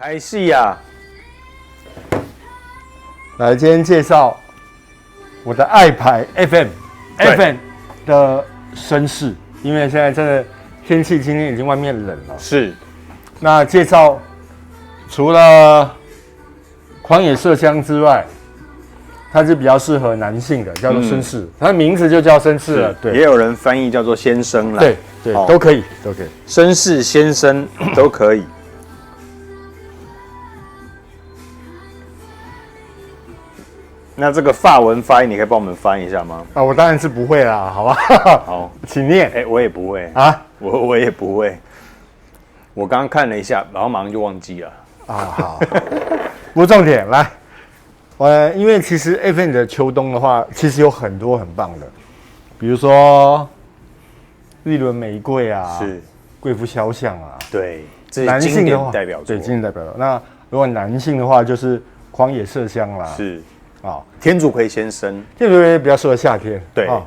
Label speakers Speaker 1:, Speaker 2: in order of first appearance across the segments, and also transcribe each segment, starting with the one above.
Speaker 1: 开戏呀！
Speaker 2: 来，今天介绍我的爱牌 FM 的绅士，因为现在真的天气今天已经外面冷了。
Speaker 1: 是，
Speaker 2: 那介绍除了狂野麝香之外，它是比较适合男性的，叫做绅士，它的名字就叫绅士了。对，
Speaker 1: 也有人翻译叫做先生啦。
Speaker 2: 对，都可以，都可以，
Speaker 1: 绅士、先生都可以。那这个法文发音，你可以帮我们翻一下吗？
Speaker 2: 啊，我当然是不会啦，好吧？
Speaker 1: 好，
Speaker 2: 请念。
Speaker 1: 我也不会
Speaker 2: 啊，
Speaker 1: 我也不会。我刚刚看了一下，然后马上就忘记了。
Speaker 2: 啊，好。不过重点来，因为其实 FM 的秋冬的话，其实有很多很棒的，比如说日轮玫瑰啊，
Speaker 1: 是
Speaker 2: 贵妇肖像啊，
Speaker 1: 对，这
Speaker 2: 男
Speaker 1: 是经典
Speaker 2: 性的话，
Speaker 1: 代表作。
Speaker 2: 对，经典代表作。那如果男性的话，就是狂野麝香啦，
Speaker 1: 是
Speaker 2: 啊，
Speaker 1: 天竺葵先生，
Speaker 2: 天竺葵比较适合夏天，
Speaker 1: 对
Speaker 2: 啊，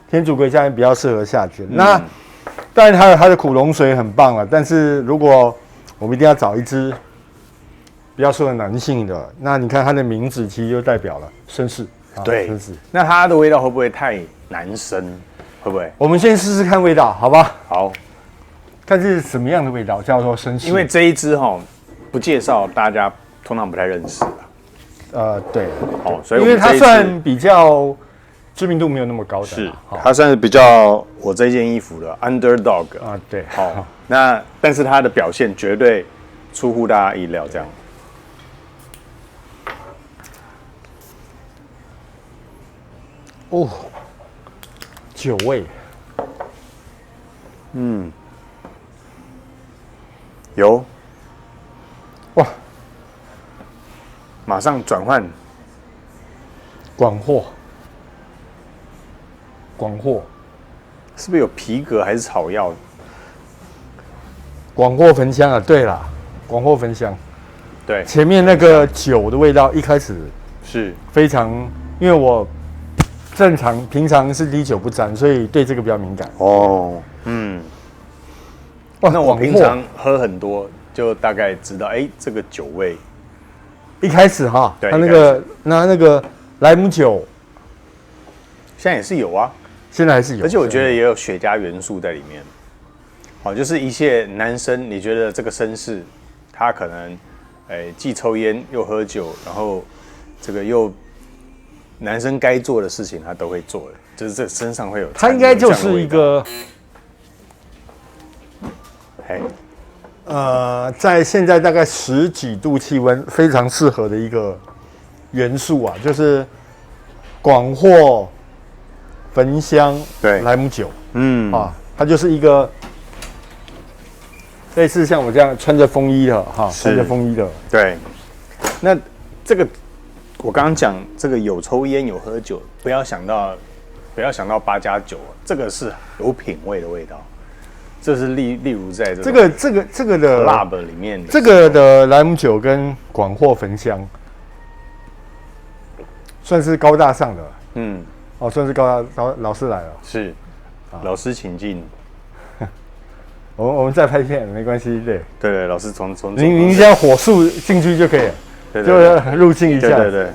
Speaker 2: 天竺葵夏天比较适合夏天。那当然还有它的苦龙水很棒了，但是如果我们一定要找一支比较适合男性的，那你看它的名字其实就代表了绅士，
Speaker 1: 对
Speaker 2: 绅士。
Speaker 1: 那它的味道会不会太男生？会不会？
Speaker 2: 我们先试试看味道，好吧？
Speaker 1: 好，
Speaker 2: 看是什么样的味道叫做绅士。
Speaker 1: 因为这一支不介绍，大家通常不太认识啦。
Speaker 2: 对，
Speaker 1: 所以
Speaker 2: 因为它算比较知名度没有那么高的，
Speaker 1: 是它算是比较我这件衣服的 underdog
Speaker 2: 啊，对，
Speaker 1: 好，那但是它的表现绝对出乎大家意料，这样。
Speaker 2: 哦，酒味，
Speaker 1: 有，
Speaker 2: 哇，
Speaker 1: 马上转换，
Speaker 2: 广藿，
Speaker 1: 是不是有皮革还是草药？
Speaker 2: 广藿焚香啊，对啦，广藿焚香。
Speaker 1: 对，
Speaker 2: 前面那个酒的味道一开始
Speaker 1: 是
Speaker 2: 非常，因为我平常是滴酒不沾，所以对这个比较敏感。
Speaker 1: 哦，
Speaker 2: 哇，
Speaker 1: 那我平常喝很多，就大概知道，这个酒味。
Speaker 2: 一开始哈，
Speaker 1: 对，
Speaker 2: 它那个莱姆酒，
Speaker 1: 现在也是有啊，
Speaker 2: 现在还是有，
Speaker 1: 而且我觉得也有雪茄元素在里面。好，就是一些男生，你觉得这个绅士，他可能，既抽烟又喝酒，然后这个又男生该做的事情他都会做的，就是这身上会有。
Speaker 2: 它应该就是一个，在现在大概10几度气温非常适合的一个元素啊，就是广藿、焚香、
Speaker 1: 对，
Speaker 2: 莱姆酒，它就是一个类似像我这样穿着风衣的穿着风衣的。
Speaker 1: 对，那这个我刚刚讲这个有抽烟有喝酒，不要想到8+9，这个是有品味的味道。这是例如在这个
Speaker 2: 的
Speaker 1: club 里面，
Speaker 2: 这个的莱姆酒跟广藿焚香，算是高大上的，算是高老师来了，
Speaker 1: 是，老师请进，
Speaker 2: 我们再拍片没关系，
Speaker 1: 对，老师从
Speaker 2: 您只要火速进去就可以了，
Speaker 1: 对
Speaker 2: 就入境一下，
Speaker 1: 对，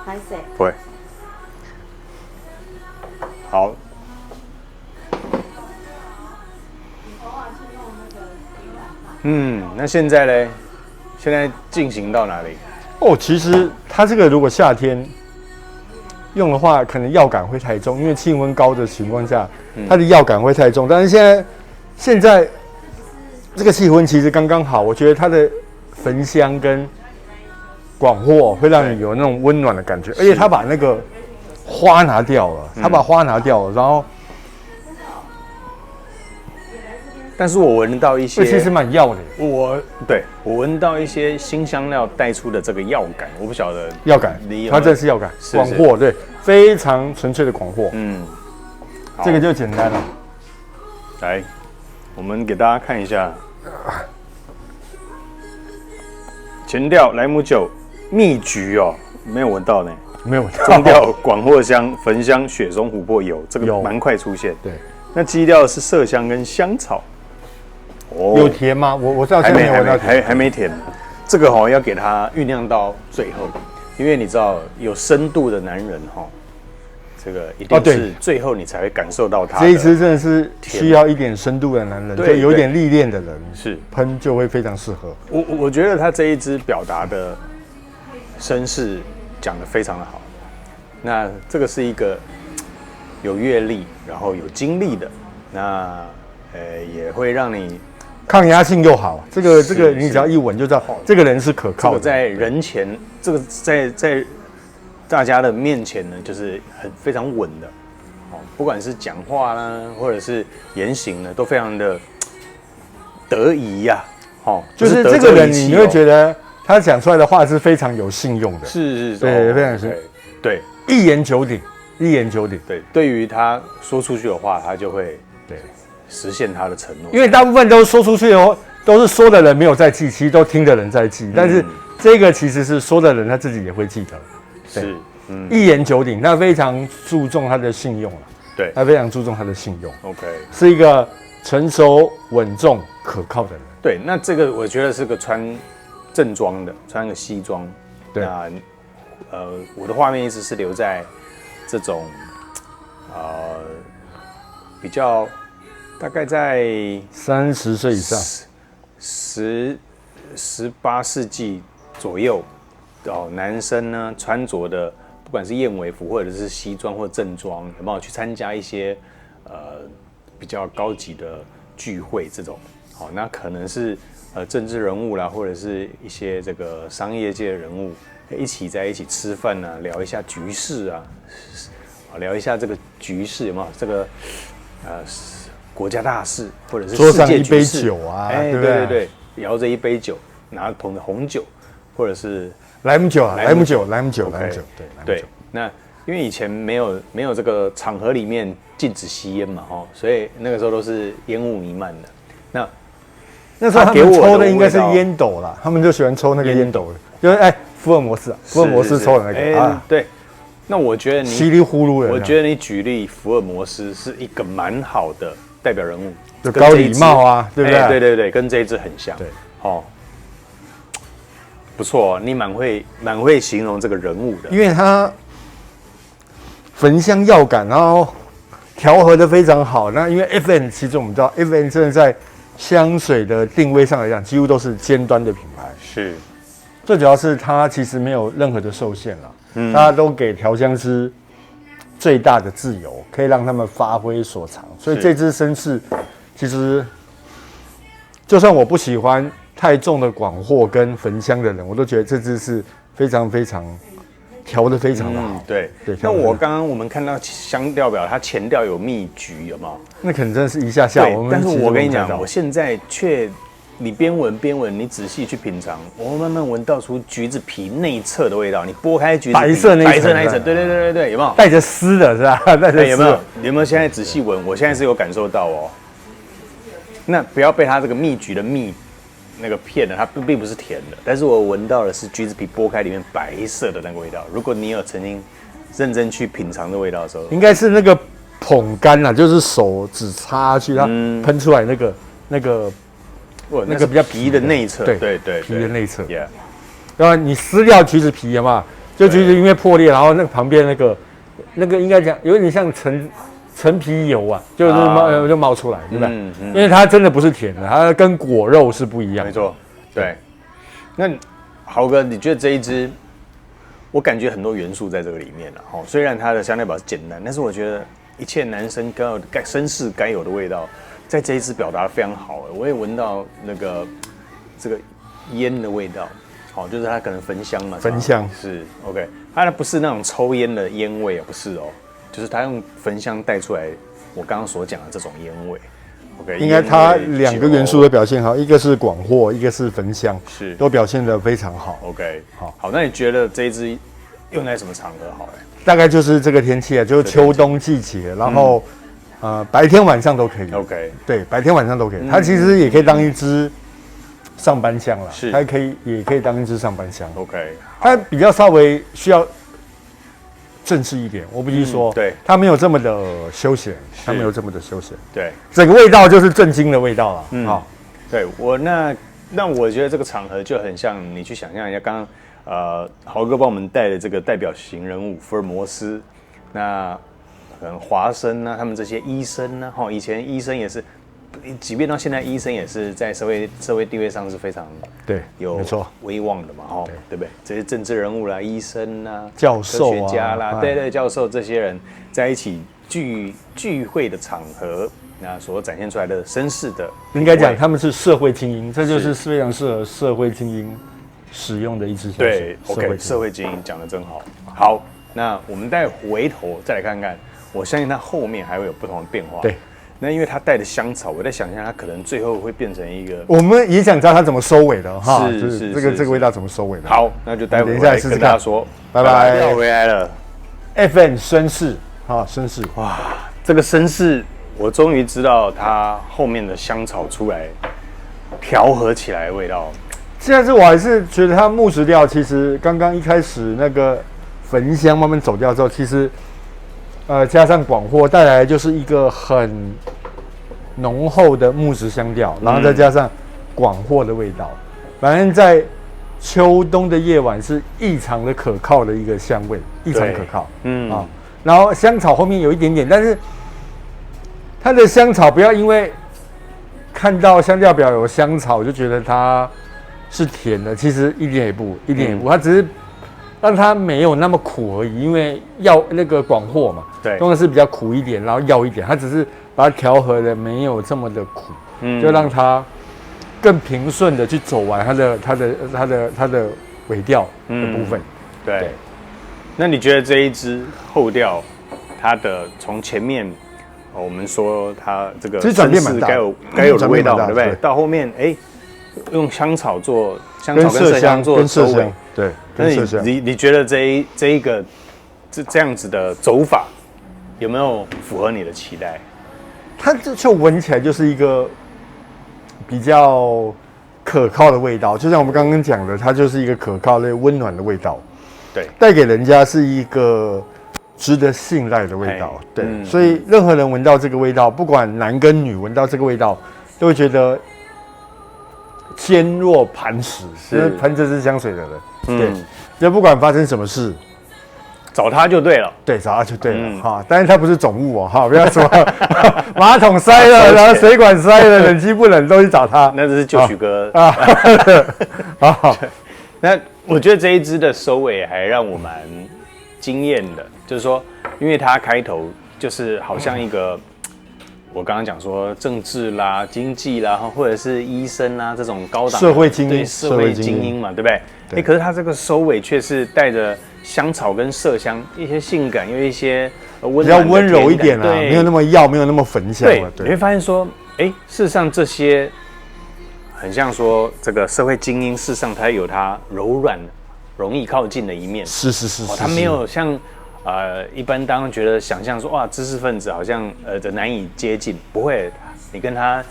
Speaker 3: 拍摄
Speaker 1: 不会。好，那现在呢？现在进行到哪里？
Speaker 2: 其实它这个如果夏天用的话，可能药感会太重，因为气温高的情况下，它的药感会太重。但是现在这个气温其实刚刚好，我觉得它的焚香跟广藿会让你有那种温暖的感觉，而且它把那个花拿掉了，然后，
Speaker 1: 但是我闻到一些，
Speaker 2: 其实蛮药的。
Speaker 1: 我闻到一些新香料带出的这个药感，我不晓得
Speaker 2: 药感，它真是药感，广藿，对，非常纯粹的广藿。这个就简单了。
Speaker 1: 来，我们给大家看一下，前调莱姆酒，蜜橘没有闻到呢。
Speaker 2: 没有，
Speaker 1: 中调广藿香、焚香、雪松琥珀油，这个蛮快出现。
Speaker 2: 对，
Speaker 1: 那基调是麝香跟香草。
Speaker 2: 哦，有甜吗？我知道现在没有闻到甜，
Speaker 1: 还没甜。这个要给它酝酿到最后，因为你知道有深度的男人这个一定是最后你才会感受到它。
Speaker 2: 这一支真的是需要一点深度的男人，就有一点历练的人
Speaker 1: 是
Speaker 2: 喷就会非常适合。
Speaker 1: 我觉得他这一支表达的绅士讲得非常的好。那这个是一个有阅历，然后有经历的，那也会让你
Speaker 2: 抗压性又好。这个你只要一闻就知道这个人是可靠的。
Speaker 1: 在人前，这个在大家的面前呢，就是非常稳的，不管是讲话啦，或者是言行呢，都非常的得宜呀。
Speaker 2: 就是这个人，你会觉得他讲出来的话是非常有信用的。
Speaker 1: 是，
Speaker 2: 对，非常是，
Speaker 1: 对，
Speaker 2: 一言九鼎，一言九鼎。
Speaker 1: 对，对于他说出去的话，他就会实现他的承诺。
Speaker 2: 因为大部分都说出去的话，都是说的人没有在记，其实都听的人在记。但是这个其实是说的人他自己也会记得。
Speaker 1: 是，
Speaker 2: 一言九鼎，他非常注重他的信用了。
Speaker 1: 对，
Speaker 2: 他非常注重他的信用。
Speaker 1: OK，
Speaker 2: 是一个成熟、稳重、可靠的人。
Speaker 1: 对，那这个我觉得是个穿正装的，穿个西装。
Speaker 2: 对，
Speaker 1: 那我的画面一直是留在这种比较大概在
Speaker 2: 30岁以上
Speaker 1: 18世纪左右。男生呢穿着的，不管是燕尾服或者是西装或正装，有没有去参加一些比较高级的聚会这种？那可能是政治人物啦，或者是一些这个商业界的人物，在一起吃饭啊，聊一下局势啊，聊一下这个局势有没有这个国家大事，或者是世界局势。
Speaker 2: 桌上一杯酒啊，
Speaker 1: 对，摇着一杯酒，拿捧着红酒，或者是
Speaker 2: 莱姆酒，
Speaker 1: 对。那因为以前没有这个场合里面禁止吸烟嘛，所以那个时候都是烟雾弥漫的。
Speaker 2: 那时候他们抽的应该是烟斗啦，他们就喜欢抽那个烟斗，就是福尔摩斯抽的那个
Speaker 1: 对。那我觉得
Speaker 2: 稀里呼噜的，
Speaker 1: 我觉得你举例福尔摩斯是一个蛮好的代表人物，
Speaker 2: 就高礼帽啊，对不对？
Speaker 1: 对，跟这一支很像。对，不错，你蛮会形容这个人物的，
Speaker 2: 因为他焚香药感，然后调和的非常好。那因为 FN 其实我们知道 FN 真的在香水的定位上来讲，几乎都是尖端的品牌。
Speaker 1: 是，
Speaker 2: 最主要是它其实没有任何的受限了，大家都给调香师最大的自由，可以让他们发挥所长。所以这支绅士其实，就算我不喜欢太重的广藿跟焚香的人，我都觉得这支是非常非常调得非常的好。
Speaker 1: 对。那我们看到香调表，它前调有蜜橘，有没有？
Speaker 2: 那可能真的是一下下。
Speaker 1: 但是我跟你讲，我现在你边闻，你仔细去品尝，我慢慢闻到出橘子皮内侧的味道。你剥开橘子皮，
Speaker 2: 白色那一层，
Speaker 1: 对，有没有？
Speaker 2: 带着丝的是吧？带着丝。
Speaker 1: 有没有？现在仔细闻，我现在是有感受到哦。那不要被它这个蜜橘的蜜那个骗了，它并不是甜的，但是我闻到的是橘子皮剥开里面白色的那个味道。如果你有曾经认真去品尝这味道的时候，
Speaker 2: 应该是那个捧干啊，就是手指插下去，它喷出来那个比较
Speaker 1: 皮的内侧，对，
Speaker 2: 皮的内侧。
Speaker 1: 然
Speaker 2: 后你撕掉橘子皮嘛，就橘子因为破裂，然后那个旁边那个应该讲有点像陈皮油啊，就冒出来，对不对？因为它真的不是甜的，它跟果肉是不一样的。
Speaker 1: 没错，对。那豪哥，你觉得这一支，我感觉很多元素在这个里面了。虽然它的香料表是简单，但是我觉得一切男生绅士该有的味道，在这一支表达的非常好。我也闻到这个烟的味道，就是它可能焚香嘛。
Speaker 2: 焚香
Speaker 1: 是 OK， 它不是那种抽烟的烟味，不是哦。就是他用焚香带出来我刚刚所讲的这种烟味 ，OK，
Speaker 2: 应该它2个元素的表现好，一个是广藿，一个是焚香，
Speaker 1: 是都
Speaker 2: 表现得非常好。
Speaker 1: OK， 好，那你觉得这一支用在什么场合好？
Speaker 2: 大概就是这个天气啊，就是秋冬季节，然后白天晚上都可以。
Speaker 1: OK，
Speaker 2: 对，白天晚上都可以。它其实也可以当一支上班香啦，
Speaker 1: 是，
Speaker 2: 它也可以当一支上班香。
Speaker 1: OK，
Speaker 2: 它比较稍微需要正式一点。我必须说，
Speaker 1: 对，
Speaker 2: 它没有这么的休闲，它没有这么的休闲。
Speaker 1: 对，
Speaker 2: 整个味道就是正经的味道了。好，
Speaker 1: 对那我觉得这个场合就很像你去想象一下，刚刚豪哥帮我们带的这个代表型人物福尔摩斯，那可能华生啊，他们这些医生啊，以前医生也是，即便到现在，医生也是在社会地位上是非常有威望的嘛，对不对？这些政治人物啦、医生啦、
Speaker 2: 教授、
Speaker 1: 科学家啦，对，教授这些人在一起聚会的场合，那所展现出来的绅士的，
Speaker 2: 应该讲他们是社会精英，这就是非常适合社会精英使用的一支香水。
Speaker 1: 对 ，OK， 社会精英讲得真好。好，那我们再回头再来看看，我相信它后面还会有不同的变化。
Speaker 2: 对。
Speaker 1: 那因为它带的香草，我在想象它可能最后会变成一个，
Speaker 2: 我们也想知道它怎么收尾的哈，
Speaker 1: 是
Speaker 2: 这个味道怎么收尾的。
Speaker 1: 好，那就待会
Speaker 2: 等一下试试看。
Speaker 1: 跟大家说，
Speaker 2: 拜拜。
Speaker 1: 要回来了
Speaker 2: ，FN 绅士，绅士，
Speaker 1: 哇，这个绅士，我终于知道它后面的香草出来调和起来的味道。
Speaker 2: 现在我还是觉得它木质调，其实刚刚一开始那个焚香慢慢走掉之后，其实。加上广藿带来就是一个很浓厚的木质香调，然后再加上广藿的味道，反正在秋冬的夜晚是异常的可靠的一个香味，异常可靠。然后香草后面有一点点，但是它的香草不要因为看到香调表有香草就觉得它是甜的，其实一点也不，它只是。让它没有那么苦而已，因为那个广藿嘛，
Speaker 1: 对，
Speaker 2: 用的是比较苦一点，然后药一点，它只是把它调和的没有这么的苦，就让它更平顺的去走完它的尾调的部分。
Speaker 1: 对，那你觉得这一支后调，它的从前面我们说它这个
Speaker 2: 其实转变蛮大，
Speaker 1: 该有的味道，对不对？到后面用香草做香草跟麝香做收尾。
Speaker 2: 对，
Speaker 1: 但是你觉得这样子的走法有没有符合你的期待？
Speaker 2: 它就闻起来就是一个比较可靠的味道，就像我们刚刚讲的，它就是一个可靠的温暖的味道，
Speaker 1: 对，
Speaker 2: 带给人家是一个值得信赖的味道，对，所以任何人闻到这个味道，不管男跟女闻到这个味道，都会觉得坚若磐石，是喷这支香水的人。对，就不管发生什么事，
Speaker 1: 找他就对了。
Speaker 2: 对，找他就对了哈。但是他不是总务哦，不要说马桶塞了，然后水管塞了，冷气不冷都去找他。
Speaker 1: 那这是旧曲哥啊。那我觉得这一支的收尾还让我蛮惊艳的，就是说，因为它开头就是好像一个。我刚刚讲说政治啦、经济啦，或者是医生啦这种高档
Speaker 2: 社会精英，
Speaker 1: 对社会精英嘛，对不对？可是它这个收尾却是带着香草跟麝香，一些性感，有一些
Speaker 2: 比较温柔一点啊，没有那么药，没有那么焚香了。
Speaker 1: 对，你会发现说，事实上这些很像说这个社会精英，事实上它有它柔软、容易靠近的一面。
Speaker 2: 是，
Speaker 1: 它没有像。一般当然觉得想象说哇，知识分子好像难以接近，不会，你跟他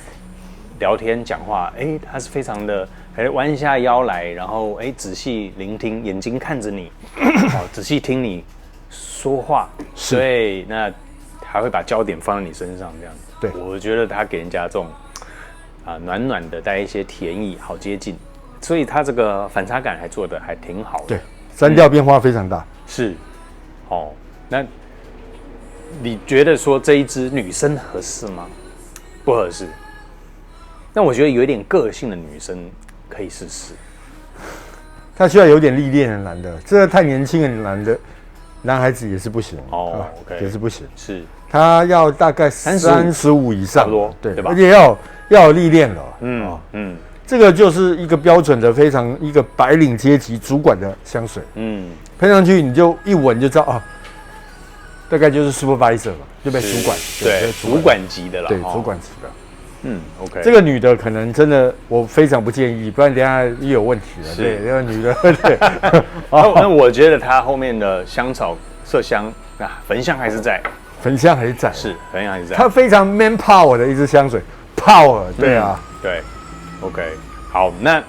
Speaker 1: 聊天讲话，他是非常的，弯下腰来，然后仔细聆听，眼睛看着你，仔细听你说话，对，那还会把焦点放在你身上这样子。
Speaker 2: 对，
Speaker 1: 我觉得他给人家这种暖暖的，带一些甜意，好接近，所以他这个反差感还做得还挺好的。
Speaker 2: 对，三调变化非常大。
Speaker 1: 是。那你觉得说这一支女生合适吗？不合适。那我觉得有一点个性的女生可以试试。
Speaker 2: 她需要有点历练的男的，这个太年轻的男孩子也是不行
Speaker 1: 哦，OK，
Speaker 2: 也是不行。
Speaker 1: 是，
Speaker 2: 他要大概35以上，
Speaker 1: 差不多，对吧？
Speaker 2: 而且要有历练了。这个就是一个标准的非常一个白领阶级主管的香水。喷上去你就一闻就知道啊。大概就是 supervisor 吧，就被主管，
Speaker 1: 对，主管级的了，
Speaker 2: 对，主管级的。
Speaker 1: OK。
Speaker 2: 这个女的可能真的，我非常不建议，不然等一下又有问题了。对，这个女的，对。
Speaker 1: 那我觉得她后面的香草、麝香，焚香还是在，
Speaker 2: 焚香还是在，
Speaker 1: 是焚香还是在。
Speaker 2: 它非常 man power 的一支香水 ，power， 对啊，
Speaker 1: 对。OK， 好，那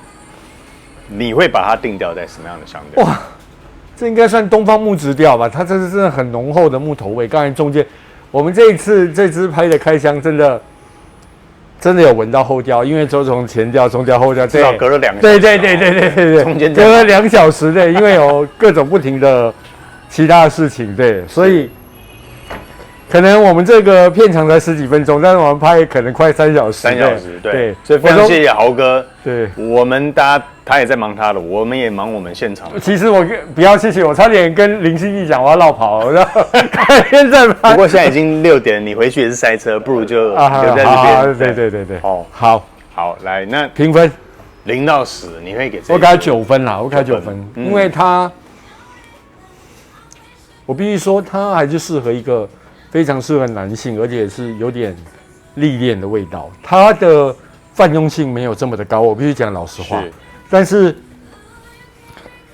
Speaker 1: 你会把它定调在什么样的香调？哇！
Speaker 2: 这应该算东方木质调吧？它这是真的很浓厚的木头味。刚才中间，我们这一次这支拍的开箱，真的有闻到后调，因为都从前调、中调、后调，
Speaker 1: 至少隔了2个小时。
Speaker 2: 对，
Speaker 1: 中间
Speaker 2: 隔了2小时，对，因为有各种不停的其他的事情，对，所以可能我们这个片长才10几分钟，但是我们拍可能快3小时。
Speaker 1: 3小时，对，
Speaker 2: 所
Speaker 1: 以非常谢谢豪哥。
Speaker 2: 对，
Speaker 1: 我们他也在忙他的，我们也忙我们现场。
Speaker 2: 其实我不要谢谢，我差点跟林心怡讲我要绕跑，然后现在拍。
Speaker 1: 不过现在已经6点，你回去也是塞车，不如就留在这边。
Speaker 2: 对。
Speaker 1: 哦，好，来，那
Speaker 2: 评分
Speaker 1: 0到10，你会给这？
Speaker 2: 我给他9分啦，我给他9分，因为我必须说，他还是适合一个非常适合男性，而且是有点历练的味道。它的泛用性没有这么的高，我必须讲老实话。但是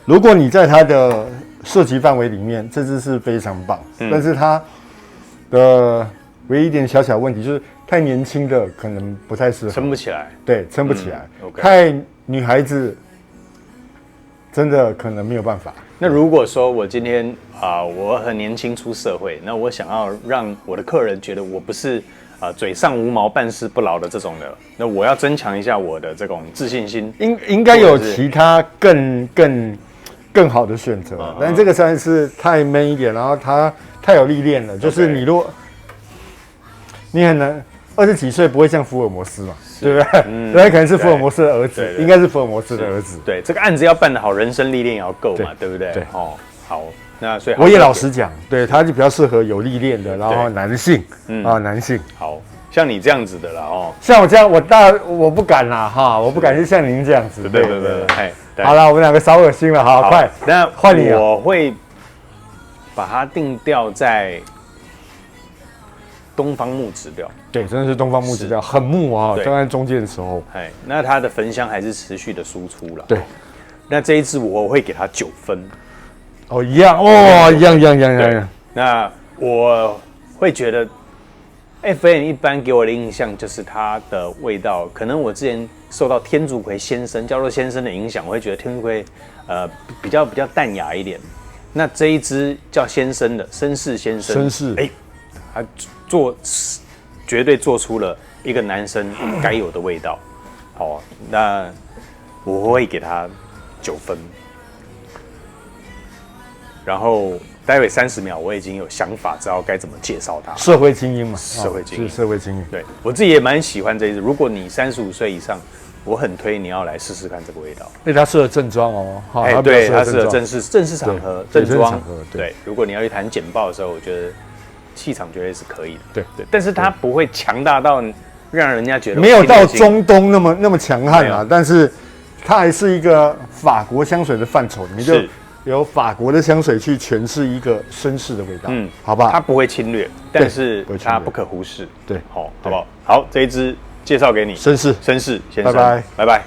Speaker 2: 如果你在它的涉及范围里面，这支是非常棒。但是它的唯一一点小问题就是太年轻的可能不太适合，
Speaker 1: 撑不起来。
Speaker 2: 对，撑不起来。太女孩子真的可能没有办法。
Speaker 1: 那如果说我今天我很年轻出社会，那我想要让我的客人觉得我不是嘴上无毛办事不牢的这种的，那我要增强一下我的这种自信心。应该有
Speaker 2: 其他更好的选择，但这个实在是太 man 一点，然后他太有历练了。就是你你很难20几岁不会像福尔摩斯嘛，对不对？他可能是福尔摩斯的儿子，应该是福尔摩斯的儿子。
Speaker 1: 对，这个案子要办得好，人生历练也要够嘛，对不对？对，好。那所以
Speaker 2: 我也老实讲，对，他就比较适合有历练的，然后男性男性。
Speaker 1: 好像你这样子的啦
Speaker 2: 像我这样，我不敢啦哈，我不敢是像您这样子。
Speaker 1: 对。
Speaker 2: 好了，我们2个少恶心了，好，快，
Speaker 1: 那
Speaker 2: 换你了。
Speaker 1: 我会把它定调在东方木质调。
Speaker 2: 对，真的是东方木质调，很木啊，刚在中间的时候。
Speaker 1: 那它的焚香还是持续的输出了。
Speaker 2: 对，
Speaker 1: 那这一支我会给它9分。
Speaker 2: 一样哦，一样。
Speaker 1: 那我会觉得 FN 一般给我的印象就是它的味道，可能我之前受到天竺葵先生叫做先生的影响，我会觉得天竺葵比较淡雅一点。那这一支叫先生的绅士先生，他绝对做出了一个男生该有的味道。好，那我会给他9分。然后待会30秒，我已经有想法，知道该怎么介绍它。
Speaker 2: 社会精英嘛，
Speaker 1: 社会精英，
Speaker 2: 是社会精英。
Speaker 1: 对我自己也蛮喜欢这一支。如果你35岁以上，我很推你要来试试看这个味道。
Speaker 2: 因为它适合正装哦。
Speaker 1: 对，它适合正式场合、正装。对，如果你要去谈简报的时候，我觉得气场绝对是可以的。对，但是它不会强大到让人家觉得
Speaker 2: 没有到中东那么强悍啊，但是它还是一个法国香水的范畴里面就。由法国的香水去诠释一个绅士的味道，好吧？
Speaker 1: 它不会侵略，但是它不可忽视。对，好不好？好，这一支介绍给你，
Speaker 2: 绅士先生，
Speaker 1: 拜拜。